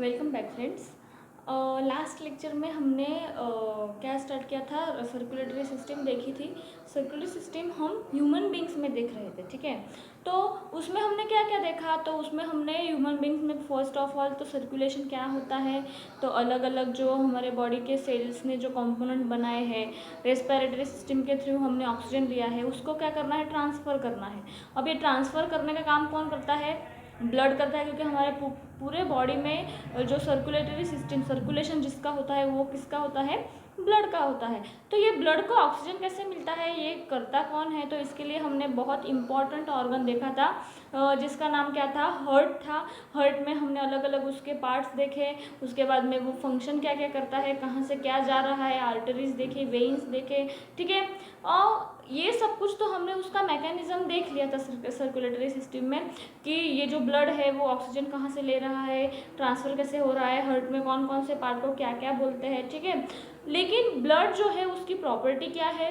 Welcome back friends. Last lecture में हमने क्या स्टार्ट किया था, सर्कुलेटरी सिस्टम देखी थी। सर्कुलेटरी सिस्टम हम ह्यूमन बींग्स में देख रहे थे, ठीक है। तो उसमें हमने क्या क्या देखा, तो उसमें हमने ह्यूमन बींग्स में फर्स्ट ऑफ ऑल तो सर्कुलेशन क्या होता है, तो अलग अलग जो हमारे बॉडी के सेल्स ने जो कंपोनेंट बनाए हैं, रेस्पिरेटरी सिस्टम के थ्रू हमने ऑक्सीजन लिया है, उसको क्या करना है, ट्रांसफ़र करना है। अब ये ट्रांसफ़र करने का काम कौन करता है, ब्लड करता है, क्योंकि हमारे पूरे बॉडी में जो सर्कुलेटरी सिस्टम, सर्कुलेशन जिसका होता है वो किसका होता है, ब्लड का होता है। तो ये ब्लड को ऑक्सीजन कैसे मिलता है, ये करता कौन है, तो इसके लिए हमने बहुत इंपॉर्टेंट ऑर्गन देखा था जिसका नाम क्या था, हार्ट था। हार्ट में हमने अलग अलग उसके पार्ट्स देखे, उसके बाद में वो फंक्शन क्या क्या करता है, कहाँ से क्या जा रहा है, आर्टरीज देखे, वेन्स देखे, ठीक है। और ये सब कुछ तो हमने उसका मैकेनिज्म देख लिया था सर्कुलेटरी सिस्टम में, कि ये जो ब्लड है वो ऑक्सीजन कहाँ से ले रहा है, ट्रांसफ़र कैसे हो रहा है, हार्ट में कौन कौन से पार्ट को क्या क्या बोलते हैं, ठीक है। लेकिन ब्लड जो है उसकी प्रॉपर्टी क्या है,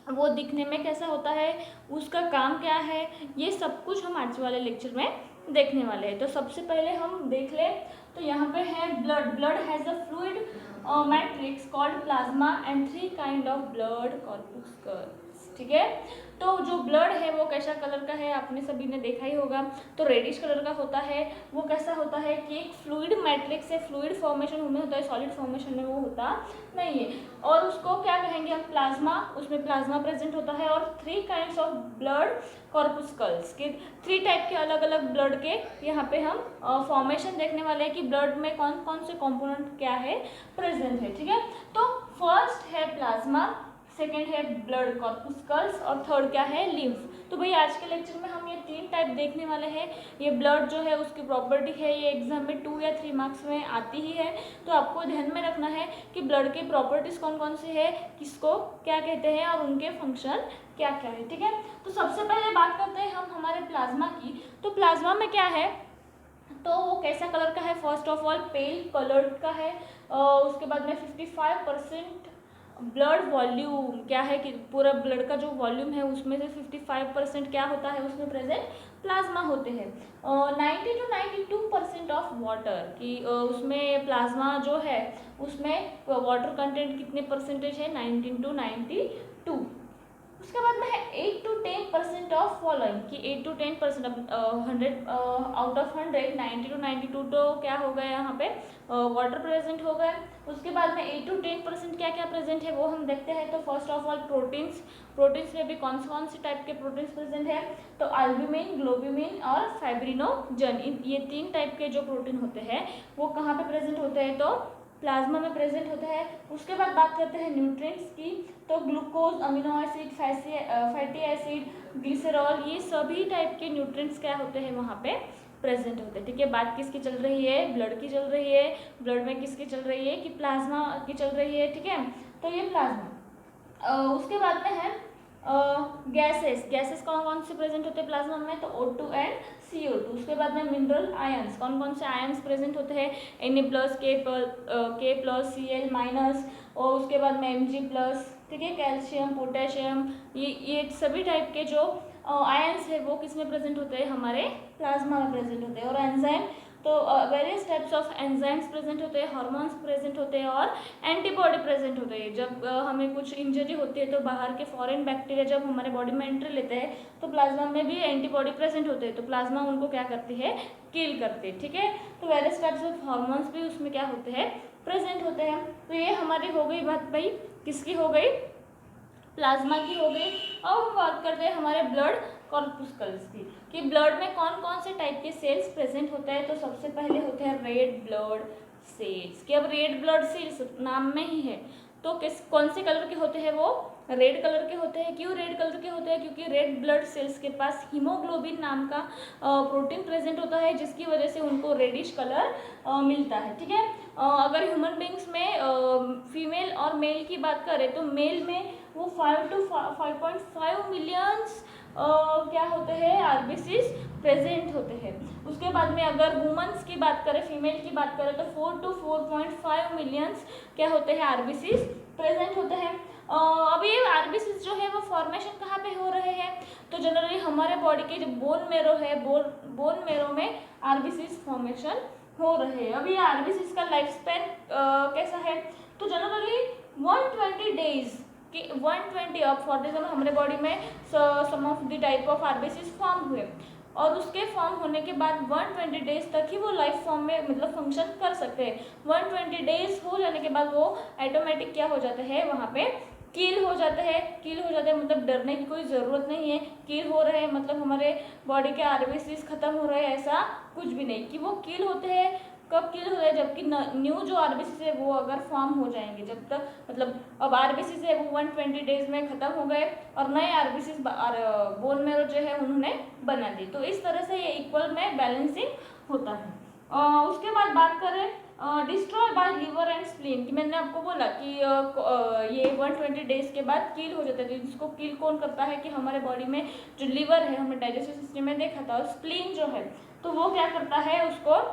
वो दिखने में कैसा होता है, उसका काम क्या है, ये सब कुछ हम आज वाले लेक्चर में देखने वाले हैं। तो सबसे पहले हम देख लें, तो यहाँ पे है blood. Blood has a fluid matrix called plasma and 3 kind of blood corpuscles, ठीक है। तो जो ब्लड है वो कैसा कलर का है, आपने सभी ने देखा ही होगा, तो रेडिश कलर का होता है। वो कैसा होता है कि एक फ्लूइड मैट्रिक्स है, फ्लूइड फॉर्मेशन में होता है, सॉलिड फॉर्मेशन में वो होता नहीं है। और उसको क्या कहेंगे हम, प्लाज्मा, उसमें प्लाज्मा प्रेजेंट होता है। और 3 काइंड्स ऑफ ब्लड कॉर्पुस्कल्स के 3 टाइप के अलग अलग ब्लड के यहाँ पे हम फॉर्मेशन देखने वाले हैं कि ब्लड में कौन कौन से कंपोनेंट क्या है, प्रेजेंट है, ठीक है। तो फर्स्ट है प्लाज्मा, सेकेंड है ब्लड कॉर्पुस्कल्स और थर्ड क्या है, लिम्फ। तो भाई आज के लेक्चर में हम ये 3 टाइप देखने वाले हैं। ये ब्लड जो है उसकी प्रॉपर्टी है, ये एग्जाम में 2 या 3 मार्क्स में आती ही है, तो आपको ध्यान में रखना है कि ब्लड की प्रॉपर्टीज कौन कौन सी है, किसको क्या कहते हैं और उनके फंक्शन क्या क्या है, ठीक है। तो सबसे पहले बात करते हैं हम हमारे प्लाज्मा की। तो प्लाज्मा में क्या है, तो वो कैसा कलर का है, first of all pale coloured का है। उसके बाद में 55% ब्लड वॉल्यूम क्या है कि पूरा ब्लड का जो वॉल्यूम है उसमें से 55% क्या होता है, उसमें प्रेजेंट प्लाज्मा होते हैं। 90 to 92% ऑफ वाटर की उसमें प्लाज्मा जो है उसमें वाटर कंटेंट कितने परसेंटेज है, 19 to 92। उसके बाद में है 8 to 10% ऑफ फॉलोइंग, कि 8 to 10%, अब 100 आउट ऑफ 100 90 to 92 तो क्या हो गया यहाँ पे, वाटर प्रेजेंट हो गया। उसके बाद में 8 to 10% क्या क्या प्रेजेंट है वो हम देखते हैं। तो first of all proteins, proteins में भी कौन से टाइप के प्रोटीन्स प्रेजेंट है, तो अल्ब्यूमिन, ग्लोब्यूमिन और फाइब्रिनोजन, ये 3 टाइप के जो प्रोटीन होते हैं वो कहाँ पे प्रेजेंट होते हैं, तो प्लाज्मा में प्रेजेंट होते हैं। उसके बाद बात करते हैं न्यूट्रिएंट्स की, तो glucose, amino acid, fatty acid, glycerol, ये सभी टाइप के न्यूट्रिएंट्स क्या होते हैं वहाँ पे प्रेजेंट होते हैं, ठीक है। बात किसकी चल रही है, ब्लड की चल रही है। ब्लड में किसकी चल रही है, कि प्लाज्मा की चल रही है, ठीक है। तो ये प्लाज्मा। उसके बाद में है गैसेस, गैसेस कौन कौन से प्रेजेंट होते हैं प्लाज्मा में, तो O2 एंड CO2। उसके बाद में मिनरल आयंस, कौन कौन से आयंस प्रेजेंट होते हैं, Na+, K+, Cl-, और उसके बाद में Mg+, ठीक है, कैल्शियम, पोटेशियम, ये सभी टाइप के जो आयंस है वो किस में प्रेजेंट होते हैं, हमारे प्लाज्मा में प्रेजेंट होते हैं। और एंजाइम, तो various types of enzymes present होते हैं, हार्मोन्स प्रेजेंट होते हैं और एंटीबॉडी प्रेजेंट होते हैं। जब हमें कुछ इंजरी होती है तो बाहर के फॉरेन बैक्टीरिया जब हमारे बॉडी में एंट्री लेते हैं तो प्लाज्मा में भी एंटीबॉडी प्रेजेंट होते हैं, तो प्लाज्मा उनको क्या करती है, किल करती है, ठीक है। तो वेरियस टाइप्स ऑफ हार्मोन्स भी उसमें क्या होते हैं, प्रेजेंट होते हैं। तो ये हमारी हो गई बात भाई, किसकी हो गई, प्लाज्मा की हो गई। अब हम बात करते हैं हमारे ब्लड कॉर्पुस्कल्स की, कि ब्लड में कौन कौन से टाइप के सेल्स प्रेजेंट होते हैं। तो सबसे पहले होते हैं रेड ब्लड सेल्स, कि अब रेड ब्लड सेल्स नाम में ही है, तो किस कौन से कलर के होते हैं, वो रेड कलर के होते हैं। क्यों रेड कलर के होते हैं, क्योंकि रेड ब्लड सेल्स के पास हीमोग्लोबिन नाम का प्रोटीन प्रेजेंट होता है, जिसकी वजह से उनको रेडिश कलर मिलता है, ठीक है। अगर ह्यूमन बींग्स में फीमेल और मेल की बात करें तो मेल में वो 5 to 5.5 मिलियंस क्या होते हैं, आरबीसीज प्रेजेंट होते हैं। उसके बाद में अगर वुमेन्स की बात करें, फीमेल की बात करें, तो 4 to 4.5 मिलियंस क्या होते हैं, आरबीसीज प्रेजेंट होते हैं। अब ये आरबीसीज जो है वो फॉर्मेशन कहाँ पे हो रहे हैं, तो जनरली हमारे बॉडी के जो बोन मेरो है, बोन मेरो में आरबीसीज फॉर्मेशन हो रहे हैं। अब ये आरबीसीज का लाइफ स्पैन कैसा है, तो जनरली 120 डेज कि 120 अब फॉर एग्जाम्पल हमारे बॉडी में some of the type of RBCs form हुए और उसके फॉर्म होने के बाद 120 डेज तक ही वो लाइफ फॉर्म में मतलब फंक्शन कर सकते हैं। 120 डेज हो जाने के बाद वो ऑटोमेटिक क्या हो जाता है, वहाँ पे कील हो जाते हैं। कील हो जाते हैं मतलब डरने की कोई ज़रूरत नहीं है। कील हो रहे हैं मतलब हमारे बॉडी के आरबीसीज खत्म हो रहे हैं, ऐसा कुछ भी नहीं कि वो कील होते हैं। कब कील हो जाए, जबकि न्यू जो आरबीसीज है वो अगर फॉर्म हो जाएंगे, जब तक मतलब अब आरबीसीज है वो 120 डेज में ख़त्म हो गए और नए आरबीसीज बोन मेरो जो है उन्होंने बना दी। तो इस तरह से ये इक्वल में बैलेंसिंग होता है। उसके बाद बात करें destroy bye liver and spleen कि मैंने आपको बोला कि ये 120 डेज के बाद कील हो जाता है। तो इसको कील कौन करता है कि हमारे बॉडी में जो लिवर है, हमने डाइजेस्टिव सिस्टम में देखा था, और स्प्लीन जो है तो वो क्या करता है, उसको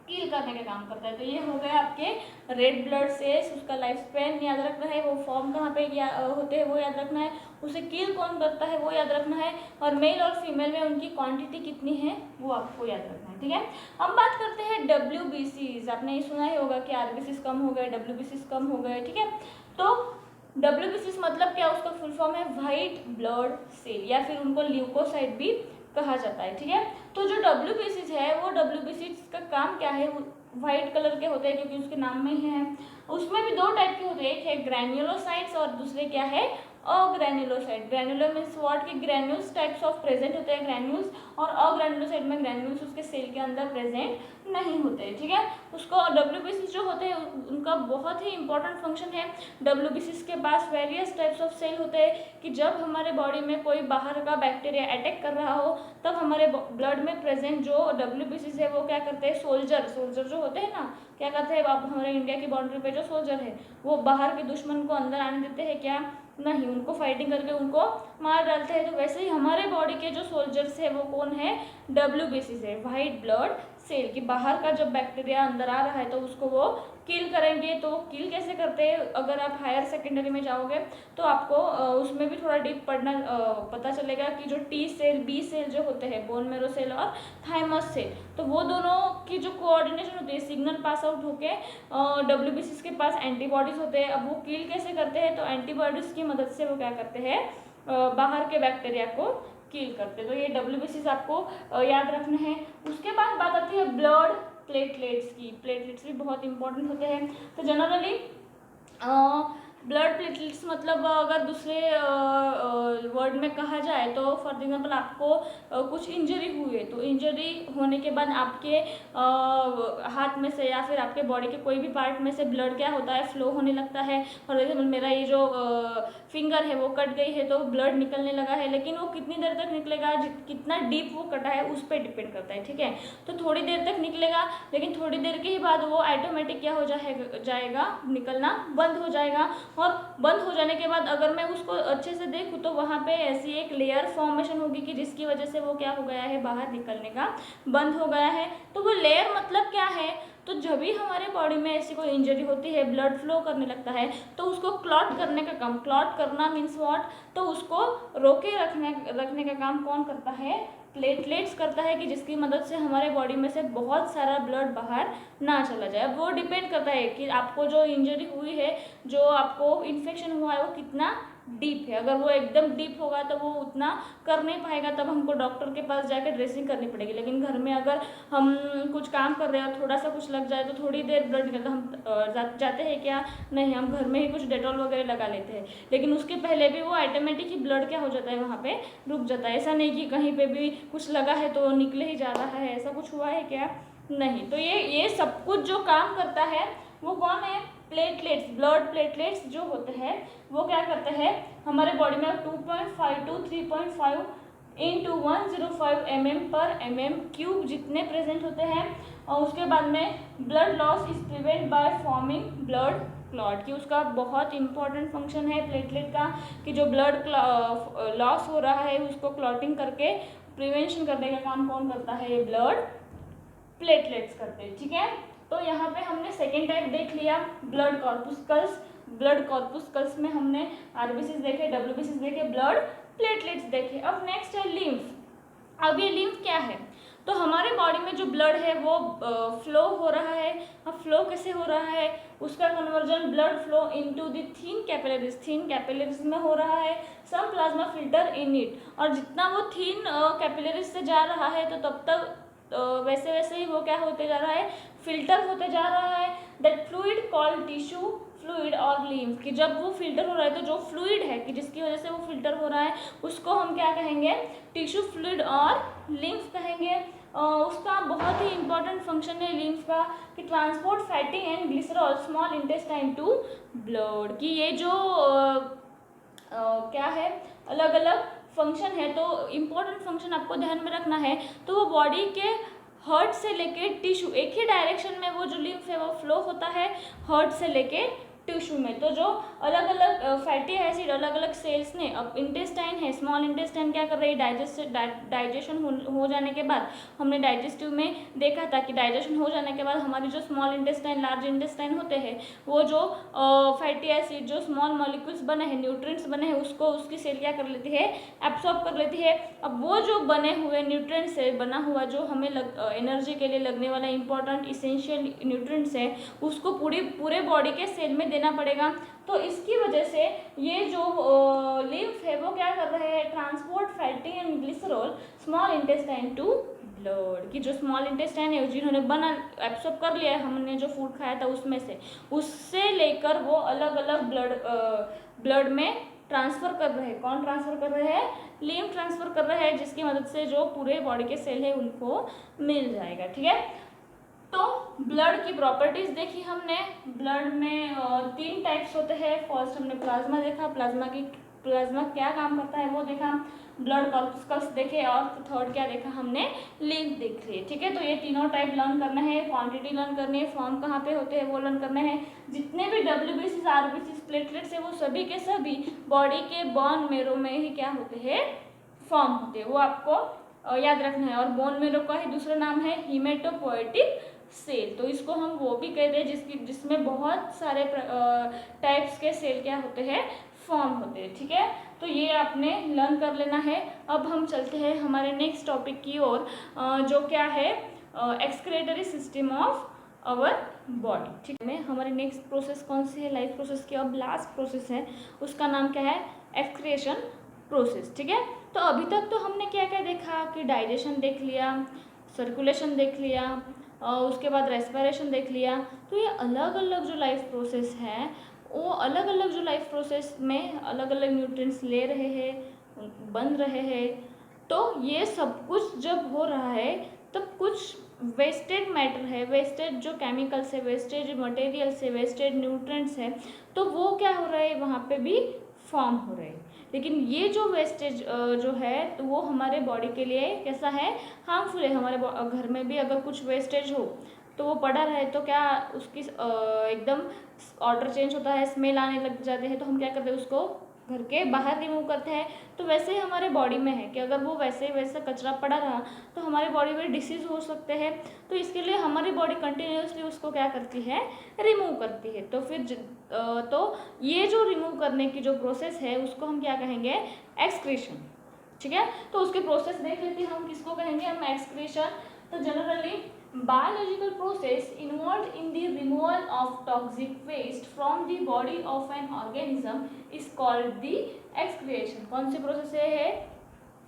कील करने का काम करता है। तो ये हो गए आपके रेड ब्लड सेल्स, उसका लाइफ स्पैन याद रखना है, वो फॉर्म कहाँ पे होते हैं वो याद रखना है, उसे कील कौन करता है वो याद रखना है, और मेल और फीमेल में उनकी क्वांटिटी कितनी है वो आपको याद रखना है। ठीक है, अब बात करते हैं डब्ल्यूबीसीज। आपने ये सुना ही होगा कि आरबीसीज कम हो गए, डब्ल्यूबीसीज कम हो गए। ठीक है, तो डब्ल्यूबीसीज मतलब क्या, उसका फुल फॉर्म है वाइट ब्लड सेल या फिर उनको ल्यूकोसाइट भी कहा जाता है। ठीक है, तो जो डब्ल्यूबीसीज है वो डब्ल्यूबीसीज का काम क्या है, वाइट कलर के होते हैं क्योंकि उसके नाम में ही है। उसमें भी दो टाइप के होते हैं, एक है ग्रैन्युलोसाइट्स और दूसरे क्या है अग्रैन्युलोसाइट। ग्रैन्युलर मीन्स व्हाट कि ग्रैन्यूल्स टाइप्स ऑफ प्रेजेंट होते हैं ग्रैन्यूल्स, और अग्रैन्युलोसाइट में ग्रैन्यूल्स उसके सेल के अंदर प्रेजेंट नहीं होते। ठीक है, उसको डब्ल्यूबीसीज जो होते हैं उनका बहुत ही इंपॉर्टेंट फंक्शन है। डब्ल्यूबीसीज के पास वेरियस टाइप्स ऑफ सेल होते हैं कि जब हमारे बॉडी में कोई बाहर का बैक्टीरिया अटैक कर रहा हो तब हमारे ब्लड में प्रेजेंट जो डब्ल्यूबीसीज है वो क्या करते हैं, सोल्जर जो होते हैं ना, क्या करते हैं, अब हमारे इंडिया की बाउंड्री पे जो सोल्जर है वो बाहर के दुश्मन को अंदर आने देते हैं क्या, नहीं, उनको फाइटिंग करके उनको मार डालते हैं। तो वैसे ही हमारे बॉडी के जो सोल्जर्स है वो कौन है, डब्ल्यूबीसीज है, वाइट ब्लड सेल। कि बाहर का जब बैक्टीरिया अंदर आ रहा है तो उसको वो किल करेंगे। तो किल कैसे करते हैं, अगर आप हायर सेकेंडरी में जाओगे तो आपको उसमें भी थोड़ा डीप पढ़ना पता चलेगा कि जो टी सेल बी सेल जो होते हैं, बोन मेरो सेल और थाइमस सेल, तो वो दोनों की जो कोऑर्डिनेशन होती है, सिग्नल पास आउट होके डब्ल्यूबीसीज के पास एंटीबॉडीज होते हैं। अब वो किल कैसे करते हैं, तो एंटीबॉडीज की मदद से वो क्या करते हैं, बाहर के बैक्टीरिया को किल करते। तो ये डब्ल्यूबीसीज आपको याद रखना है। उसके बाद बात आती है ब्लड प्लेटलेट्स की। प्लेटलेट्स भी बहुत इंपॉर्टेंट होते हैं। तो जनरली ब्लड प्लेटलेट्स मतलब अगर दूसरे वर्ड में कहा जाए तो फॉर एग्जाम्पल आपको कुछ इंजरी हुई है, तो इंजरी होने के बाद आपके हाथ में से या फिर आपके बॉडी के कोई भी पार्ट में से ब्लड क्या होता है, फ्लो होने लगता है। फॉर एग्जाम्पल मेरा ये जो फिंगर है वो कट गई है तो ब्लड निकलने लगा है, लेकिन वो कितनी देर तक निकलेगा, कितना डीप वो कटा है उस पर डिपेंड करता है। ठीक है, तो थोड़ी देर तक निकलेगा, लेकिन थोड़ी देर के ही बाद वो ऑटोमेटिक क्या हो जाएगा, निकलना बंद हो जाएगा। और बंद हो जाने के बाद अगर मैं उसको अच्छे से देखूँ तो वहाँ पे ऐसी एक लेयर फॉर्मेशन होगी कि जिसकी वजह से वो क्या हो गया है, बाहर निकलने का बंद हो गया है। तो वो लेयर मतलब क्या है, तो जब भी हमारे बॉडी में ऐसी कोई इंजरी होती है, ब्लड फ्लो करने लगता है, तो उसको क्लॉट करने का काम, क्लॉट करना मीन्स व्हाट, तो उसको रोके रखने का काम कौन करता है, प्लेटलेट्स करता है, कि जिसकी मदद से हमारे बॉडी में से बहुत सारा ब्लड बाहर ना चला जाए। अब वो डिपेंड करता है कि आपको जो इंजरी हुई है, जो आपको इन्फेक्शन हुआ है वो कितना डीप है। अगर वो एकदम डीप होगा तो वो उतना कर नहीं पाएगा, तब हमको डॉक्टर के पास जाकर ड्रेसिंग करनी पड़ेगी। लेकिन घर में अगर हम कुछ काम कर रहे हैं, थोड़ा सा कुछ लग जाए तो थोड़ी देर ब्लड निकलता, हम जाते हैं क्या, नहीं, हम घर में ही कुछ डेटॉल वगैरह लगा लेते हैं, लेकिन उसके पहले भी वो ऑटोमेटिक ही ब्लड क्या हो जाता है, वहाँ पे रुक जाता है। ऐसा नहीं कि कहीं पे भी कुछ लगा है तो निकले ही जा रहा है, ऐसा कुछ हुआ है क्या, नहीं। तो ये सब कुछ जो काम करता है वो कौन है, प्लेटलेट्स। ब्लड प्लेटलेट्स जो होते हैं वो क्या करते हैं, हमारे बॉडी में 2.5 to 3.5 into 105 mm/mm³ जितने प्रेजेंट होते हैं। और उसके बाद में blood loss is prevent by forming blood clot, कि उसका बहुत इंपॉर्टेंट फंक्शन है प्लेटलेट का, कि जो ब्लड लॉस हो रहा है उसको क्लॉटिंग करके प्रिवेंशन करने का काम कौन करता है, ये ब्लड प्लेटलेट्स करते हैं। ठीक है, तो यहाँ पे हमने सेकेंड टाइप देख लिया, ब्लड कॉर्पुस्कल्स। ब्लड कॉर्पुस्कल्स में हमने आरबीसीज देखे, डब्ल्यूबीसीज देखे, ब्लड प्लेटलेट्स देखे। अब नेक्स्ट है लिम्फ। अब ये लिम्फ क्या है, तो हमारे बॉडी में जो ब्लड है वो फ्लो हो रहा है। अब फ्लो कैसे हो रहा है, उसका conversion blood flow into the thin capillaries में हो रहा है, सम प्लाज्मा फिल्टर इन इट, और जितना वो थिन कैपिलरीज से जा रहा है तो तब तक वैसे वैसे ही वो क्या होते जा रहा है, फिल्टर होते जा रहा है। That fluid called tissue fluid और लिम्फ, कि जब वो फिल्टर हो रहा है तो जो फ्लूइड है कि जिसकी वजह से वो फिल्टर हो रहा है उसको हम क्या कहेंगे, टिश्यू फ्लूइड और लिम्फ कहेंगे। उसका बहुत ही इंपॉर्टेंट फंक्शन है लिम्फ का कि transport fatty and glycerol small intestine to blood, कि ये जो क्या है अलग अलग फंक्शन है, तो इम्पोर्टेंट फंक्शन आपको ध्यान में रखना है। तो वो बॉडी के हार्ट से लेके टिश्यू, एक ही डायरेक्शन में वो जो लिम्फ है वो फ्लो होता है हार्ट से लेके टिश्यू में। तो जो अलग अलग फैटी एसिड अलग अलग सेल्स ने, अब इंटेस्टाइन है, स्मॉल इंटेस्टाइन क्या कर रही है, डाइजेशन हो जाने के बाद हमने डाइजेस्टिव में देखा था कि डाइजेशन हो जाने के बाद हमारी जो स्मॉल इंटेस्टाइन लार्ज इंटेस्टाइन होते हैं वो जो फैटी एसिड जो स्मॉल मॉलिक्यूल्स बने हैं, न्यूट्रिएंट्स बने हैं, उसको उसकी सेल क्या कर लेती है, एब्सॉर्ब कर लेती है। अब वो जो बने हुए न्यूट्रिएंट्स से बना हुआ जो हमें एनर्जी के लिए लगने वाला इंपॉर्टेंट इसेंशियल न्यूट्रिएंट्स है उसको पूरे बॉडी के सेल में देना पड़ेगा। तो इसकी वजह से ये जो लिम्फ है वो क्या कर रहे हैं, transport fatty and glycerol small intestine to blood, कि जो स्मॉल इंटेस्टाइन है जिन्होंने बना एब्सॉर्ब कर लिया है हमने जो फूड खाया था उसमें से, उससे लेकर वो अलग अलग ब्लड में ट्रांसफ़र कर रहे हैं। कौन ट्रांसफ़र कर रहे हैं, लिम्फ ट्रांसफ़र कर रहे हैं, जिसकी मदद से जो पूरे बॉडी के सेल है उनको मिल जाएगा। ठीक है, तो ब्लड की प्रॉपर्टीज देखी हमने। ब्लड में 3 टाइप्स होते हैं। फर्स्ट हमने प्लाज्मा देखा, प्लाज्मा क्या काम करता है वो देखा, ब्लड कॉर्पस्कल्स देखे, और थर्ड क्या देखा हमने, लिम्फ देख लिए। ठीक है, तो ये तीनों टाइप लर्न करना है, क्वांटिटी लर्न करनी है, फॉर्म कहाँ पे होते हैं वो लर्न करना है। जितने भी WBCs RBCs प्लेटलेट्स है वो सभी के सभी बॉडी के बोन मेरो में ही क्या होते हैं, फॉर्म होते हैं, वो आपको याद रखना है। और बोन मेरो का ही दूसरा नाम है हीमेटोपोएटिक सेल, तो इसको हम वो भी कहते हैं जिसमें बहुत सारे टाइप्स के सेल क्या होते हैं, फॉर्म होते हैं। ठीक है, तो ये आपने लर्न कर लेना है। अब हम चलते हैं हमारे नेक्स्ट टॉपिक की ओर, जो क्या है excretory system of our body. ठीक है, हमारी नेक्स्ट प्रोसेस कौन सी है, लाइफ प्रोसेस की अब लास्ट प्रोसेस है, उसका नाम क्या है, एक्सक्रिएशन प्रोसेस। ठीक है, तो अभी तक तो हमने क्या क्या देखा कि डाइजेशन देख लिया, सर्कुलेशन देख लिया, उसके बाद रेस्पिरेशन देख लिया। तो ये अलग अलग जो लाइफ प्रोसेस है वो अलग अलग जो लाइफ प्रोसेस में अलग अलग न्यूट्रिएंट्स ले रहे हैं, बन रहे हैं। तो ये सब कुछ जब हो रहा है तब कुछ वेस्टेड मैटर है, वेस्टेड जो केमिकल्स है, वेस्टेज मटेरियल्स है, वेस्टेड न्यूट्रिएंट्स है, तो वो क्या हो रहा है वहाँ पे भी फॉर्म हो रहे हैं। लेकिन ये जो वेस्टेज जो है तो वो हमारे बॉडी के लिए कैसा है, हार्मफुल है। हमारे घर में भी अगर कुछ वेस्टेज हो तो वो पड़ा रहे तो क्या उसकी एकदम ऑर्डर चेंज होता है, स्मेल आने लग जाते हैं, तो हम क्या करते हैं उसको घर के बाहर रिमूव करते हैं। तो वैसे ही हमारे बॉडी में है कि अगर वो वैसा कचरा पड़ा रहा तो हमारी बॉडी में डिसीज़ हो सकते हैं। तो इसके लिए हमारी बॉडी कंटिन्यूसली उसको क्या करती है, रिमूव करती है। तो फिर तो ये जो रिमूव करने की जो प्रोसेस है उसको हम क्या कहेंगे, एक्सक्रीशन। ठीक है, तो उसके प्रोसेस देख लेते हैं हम किसको कहेंगे, हम एक्सक्रीशन। तो generally biological process involved in the removal of toxic waste from the body of an organism is called the excretion। कौन सी प्रोसेस है,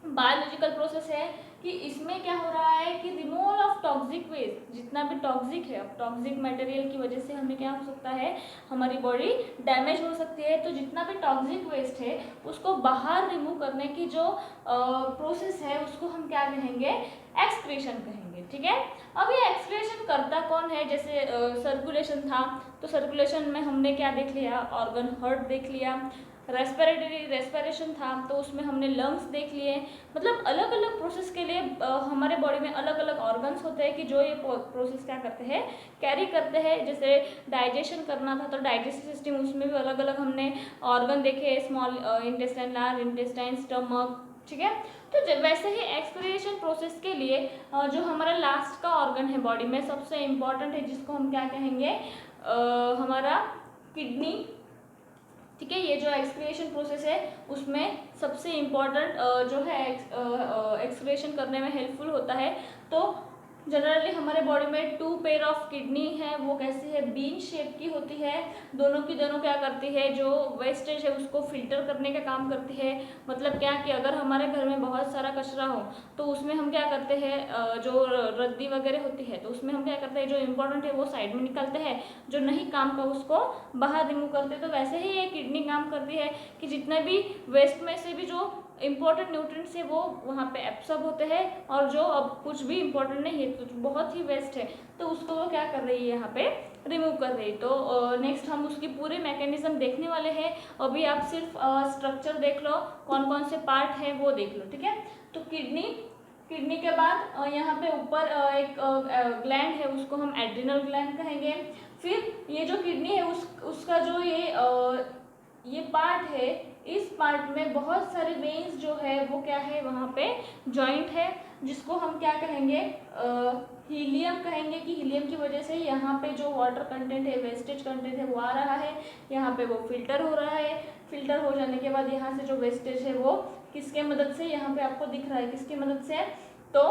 बायोलॉजिकल प्रोसेस है कि इसमें क्या हो रहा है कि रिमूवल ऑफ टॉक्सिक वेस्ट, जितना भी टॉक्सिक है, अब टॉक्सिक मटेरियल की वजह से हमें क्या हो सकता है, हमारी बॉडी डैमेज हो सकती है। तो जितना भी टॉक्सिक वेस्ट है उसको बाहर रिमूव करने की जो प्रोसेस है उसको हम क्या कहेंगे, एक्सक्रीशन कहेंगे। ठीक है, अब ये एक्सक्रीशन करता कौन है, जैसे सर्कुलेशन था तो सर्कुलेशन में हमने क्या देख लिया, ऑर्गन हार्ट देख लिया। रेस्पिरेशन था तो उसमें हमने लंग्स देख लिए। मतलब अलग अलग प्रोसेस के लिए हमारे बॉडी में अलग अलग ऑर्गन्स होते हैं कि जो ये प्रोसेस क्या करते हैं, कैरी करते हैं। जैसे डाइजेशन करना था तो डाइजेस्टिव सिस्टम, उसमें भी अलग अलग हमने ऑर्गन देखे, small intestine, large intestine, stomach. ठीक है, तो वैसे ही एक्सक्रिएशन प्रोसेस के लिए जो हमारा लास्ट का ऑर्गन है बॉडी में सबसे इम्पॉर्टेंट है, जिसको हम क्या कहेंगे, हमारा किडनी। ठीक है। ये जो एक्सक्रिएशन प्रोसेस है उसमें सबसे इम्पॉर्टेंट जो है एक्सक्रिएशन करने में हेल्पफुल होता है। तो जनरली हमारे बॉडी में 2 पेयर ऑफ किडनी है, वो कैसी है, बीन शेप की होती है। दोनों की दोनों क्या करती है, जो वेस्टेज है उसको फिल्टर करने का काम करती है। मतलब क्या कि अगर हमारे घर में बहुत सारा कचरा हो तो उसमें हम क्या करते हैं, जो रद्दी वगैरह होती है तो उसमें हम क्या करते हैं, जो इम्पोर्टेंट है वो साइड में निकालते हैं, जो नहीं काम का उसको बाहर रिमूव करते हैं। तो वैसे ही ये किडनी काम करती है कि जितने भी वेस्ट में से भी जो इम्पोर्टेंट न्यूट्रिएंट्स है वो वहाँ पे एब्सॉर्ब होते हैं, और जो अब कुछ भी इम्पोर्टेंट नहीं है, तो बहुत ही वेस्ट है, तो उसको वो क्या कर रही है, यहाँ पे रिमूव कर रही है। तो नेक्स्ट हम उसकी पूरी मैकेनिज्म देखने वाले हैं। अभी आप सिर्फ स्ट्रक्चर देख लो, कौन कौन से पार्ट हैं वो देख लो, ठीक है। तो किडनी के बाद यहाँ पे ऊपर एक ग्लैंड है, उसको हम एड्रिनल ग्लैंड कहेंगे। फिर ये जो किडनी है उसका जो ये पार्ट है, इस पार्ट में बहुत सारे वेन्स जो है वो क्या है, वहाँ पे जॉइंट है, जिसको हम क्या कहेंगे, हीलियम कहेंगे। कि हीलियम की वजह से यहाँ पे जो वाटर कंटेंट है, वेस्टेज कंटेंट है वो आ रहा है, यहाँ पे वो फिल्टर हो रहा है। फिल्टर हो जाने के बाद यहाँ से जो वेस्टेज है वो किसके मदद से, यहाँ पे आपको दिख रहा है किसकी मदद से, तो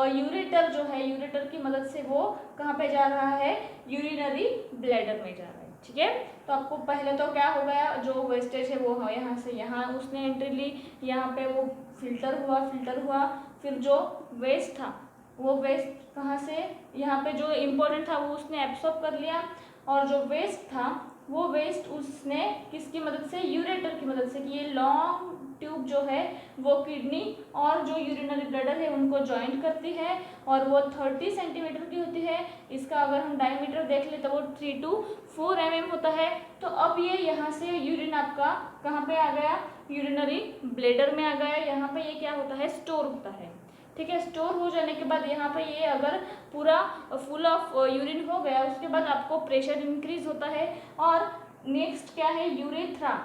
यूरेटर जो है, यूरेटर की मदद से वो कहाँ पे जा रहा है, यूरिनरी ब्लैडर में जा रहा है, ठीक है। तो आपको पहले तो क्या हो गया, जो वेस्टेज है वो यहाँ से यहाँ उसने एंट्री ली, यहाँ पे वो फिल्टर हुआ, फिर जो वेस्ट था वो वेस्ट कहाँ से, यहाँ पे जो इम्पोर्टेंट था वो उसने एब्सॉर्ब कर लिया, और जो वेस्ट था वो वेस्ट उसने किसकी मदद से, यूरेटर की मदद से, कि ये लॉन्ग ट्यूब जो है वो किडनी और जो यूरिनरी ब्लैडर है उनको जॉइंट करती है, और वो 30 सेंटीमीटर की होती है। इसका अगर हम डायमीटर देख ले तो वो 3 to 4 mm होता है। तो अब ये यहाँ से यूरिन आपका कहाँ पे आ गया, यूरिनरी ब्लैडर में आ गया। यहाँ पे ये क्या होता है, स्टोर होता है, ठीक है। स्टोर हो जाने के बाद यहाँ पे ये अगर पूरा फुल ऑफ यूरिन हो गया, उसके बाद आपको प्रेशर इंक्रीज होता है। और नेक्स्ट क्या है, यूरेथ्रा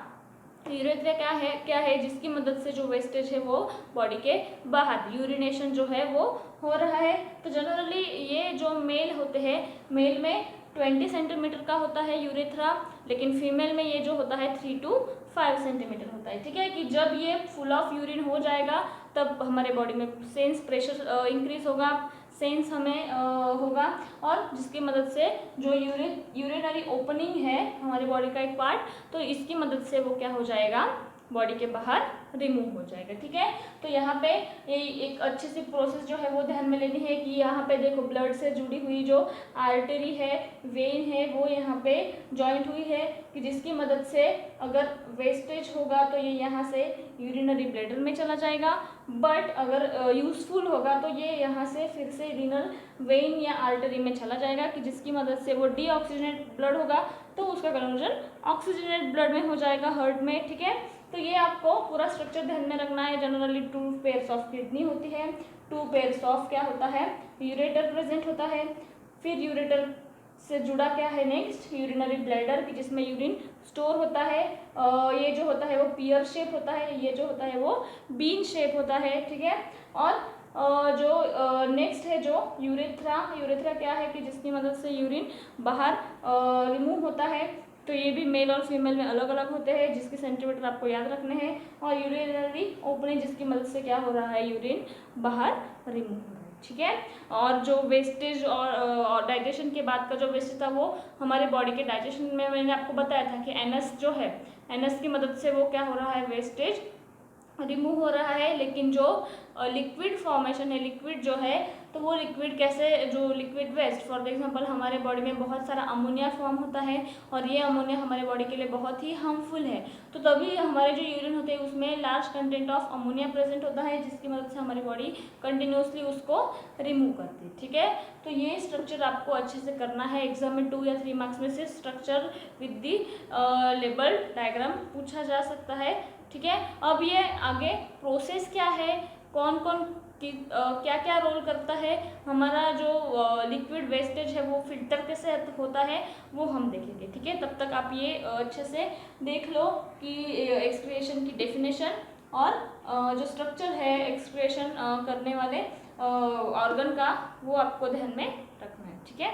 क्या है जिसकी मदद से जो वेस्टेज है वो बॉडी के बाहर यूरिनेशन जो है वो हो रहा है। तो जनरली ये जो मेल होते हैं, मेल में 20 सेंटीमीटर का होता है यूरेथ्रा, लेकिन फीमेल में ये जो होता है 3 to 5 सेंटीमीटर होता है, ठीक है। कि जब ये फुल ऑफ यूरिन हो जाएगा तब हमारे बॉडी में सेंस प्रेशर इंक्रीज होगा, सेंस हमें होगा, और जिसकी मदद से जो यूरिनरी ओपनिंग है हमारी बॉडी का एक पार्ट, तो इसकी मदद से वो क्या हो जाएगा, बॉडी के बाहर रिमूव हो जाएगा, ठीक है। तो यहाँ पे ये एक अच्छी सी प्रोसेस जो है वो ध्यान में लेनी है कि यहाँ पे देखो ब्लड से जुड़ी हुई जो आर्टरी है, वेन है, वो यहाँ पे जॉइंट हुई है, कि जिसकी मदद से अगर वेस्टेज होगा तो ये यहाँ से यूरिनरी ब्लैडर में चला जाएगा, बट अगर यूजफुल होगा तो ये यहाँ से फिर से रीनल वेन या आर्टरी में चला जाएगा, कि जिसकी मदद से वो डीऑक्सीजनेट ब्लड होगा तो उसका कन्वर्जन ऑक्सीजनेट ब्लड में हो जाएगा हार्ट में, ठीक है। तो ये आपको पूरा स्ट्रक्चर ध्यान में रखना है। जनरली 2 पेयर्स ऑफ किडनी होती है, 2 पेयर्स ऑफ क्या होता है, यूरेटर प्रेजेंट होता है। फिर यूरेटर से जुड़ा क्या है, नेक्स्ट यूरिनरी ब्लैडर, की जिसमें यूरिन स्टोर होता है। ये जो होता है वो पियर शेप होता है, ये जो होता है वो बीन शेप होता है, ठीक है। और जो नेक्स्ट है जो यूरेथ्रा क्या है, कि जिसकी मदद से यूरिन बाहर रिमूव होता है। तो ये भी मेल और फीमेल में अलग अलग होते हैं, जिसके सेंटीमीटर आपको याद रखने हैं। और यूरिनरी ओपनिंग, जिसकी मदद से क्या हो रहा है, यूरिन बाहर रिमूव हो रहा है, ठीक है। और जो वेस्टेज और डाइजेशन के बाद का जो वेस्टेज था वो हमारे बॉडी के डाइजेशन में मैंने आपको बताया था कि एनएस जो है, एनएस की मदद से वो क्या हो रहा है, वेस्टेज रिमूव हो रहा है। लेकिन जो लिक्विड फॉर्मेशन है, लिक्विड जो है, तो वो लिक्विड कैसे, जो लिक्विड वेस्ट फॉर एग्जांपल हमारे बॉडी में बहुत सारा अमोनिया फॉर्म होता है, और ये अमोनिया हमारे बॉडी के लिए बहुत ही हार्मफुल है। तो तभी हमारे जो यूरिन होते हैं उसमें large content of ammonia present होता है, जिसकी मदद से हमारी बॉडी कंटिन्यूसली उसको रिमूव करती है, ठीक है। तो ये स्ट्रक्चर आपको अच्छे से करना है। एग्जाम में 2 या 3 मार्क्स में से structure with the label diagram पूछा जा सकता है, ठीक है। अब ये आगे प्रोसेस क्या है, कौन कौन क्या क्या रोल करता है, हमारा जो लिक्विड वेस्टेज है वो फिल्टर कैसे होता है, वो हम देखेंगे, ठीक है। तब तक आप ये अच्छे से देख लो कि एक्सक्रिएशन की डेफिनेशन और जो स्ट्रक्चर है एक्सक्रिएशन करने वाले ऑर्गन का, वो आपको ध्यान में रखना है, ठीक है।